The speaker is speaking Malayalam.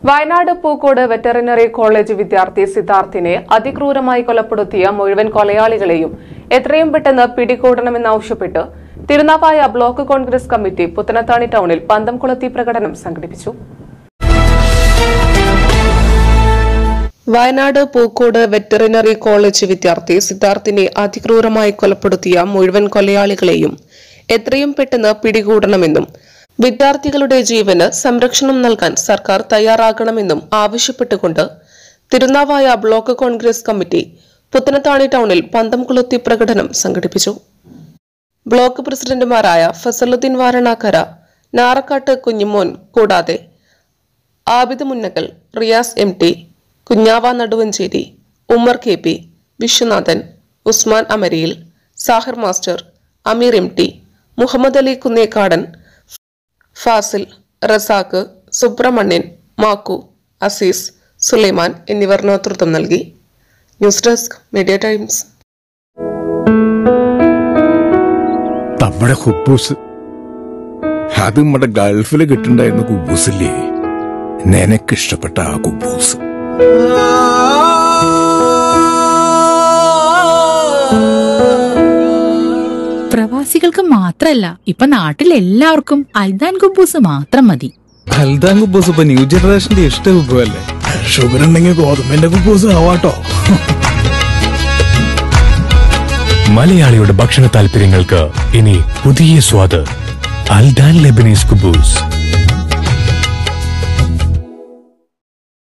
വയനാട് പൂക്കോട് വെറ്ററിനറി കോളേജ് വിദ്യാർത്ഥി സിദ്ധാർത്ഥിനെ അതിക്രൂരമായി കൊലപ്പെടുത്തിയ മുഴുവൻ കൊലയാളികളെയും എത്രയും പെട്ടെന്ന് പിടികൂടണമെന്നാവശ്യപ്പെട്ട് തിരുനാവായ ബ്ലോക്ക് കോൺഗ്രസ് കമ്മിറ്റി പുത്തനത്താണി ടൌണിൽ പന്തംകുളത്തി പ്രകടനം സംഘടിപ്പിച്ചു. വയനാട് പൂക്കോട് വെറ്ററിനറി കോളേജ് വിദ്യാർത്ഥി സിദ്ധാർത്ഥിനെ അതിക്രൂരമായി കൊലപ്പെടുത്തിയ മുഴുവൻ കൊലയാളികളെയും എത്രയും പെട്ടെന്ന് പിടികൂടണമെന്നും വിദ്യാർത്ഥികളുടെ ജീവന് സംരക്ഷണം നൽകാൻ സർക്കാർ തയ്യാറാകണമെന്നും ആവശ്യപ്പെട്ടുകൊണ്ട് തിരുനാവായ ബ്ലോക്ക് കോൺഗ്രസ് കമ്മിറ്റി പുത്തനത്താണി ടൌണിൽ പന്തംകുളത്തി പ്രകടനം സംഘടിപ്പിച്ചു. ബ്ലോക്ക് പ്രസിഡന്റുമാരായ ഫസലുദ്ദീൻ വാരണാക്കര, നാറക്കാട്ട് കുഞ്ഞിമോൻ കൂടാതെ ആബിദ് മുന്നക്കൽ, റിയാസ് MT, കുഞ്ഞാവ നടുവഞ്ചേരി, ഉമ്മർ KP, വിശ്വനാഥൻ, ഉസ്മാൻ അമരിയിൽ, സാഹിർ മാസ്റ്റർ, അമീർ MT, മുഹമ്മദ് അലി കുന്നേക്കാടൻ, ഫാസിൽ, റസാഖ്, സുബ്രഹ്മണ്യൻ, മാക്കു, അസീസ്, സുലൈമാൻ എന്നിവർ നേതൃത്വം നൽകി. News desk media times. നമ്മുടെ കുബൂസ് അത് നമ്മുടെ ഗൾഫിൽ കിട്ടുണ്ടായിരുന്ന കുബൂസില്ലേ, നിനക്കിഷ്ടപ്പെട്ട ആ കുബൂസ്. പ്രവാസികൾക്ക് മാത്രല്ല, ഇപ്പൊ നാട്ടിൽ എല്ലാവർക്കും അൽദാൻ കുബൂസ് മാത്രം മതി. അൽദാൻ കുബൂസ് ഇപ്പൊ ന്യൂ ജനറേഷന്റെ ഇഷ്ട കുബുവല്ലേ. ഷുഗർ ഉണ്ടെങ്കിൽ ഗോതമ്പിന്റെ കുബൂസ് ആവാട്ടോ. മലയാളിയുടെ ഭക്ഷണ താല്പര്യങ്ങൾക്ക് ഇനി പുതിയ സ്വാദ്. അൽദാൻ ലെബനീസ് കുബൂസ്.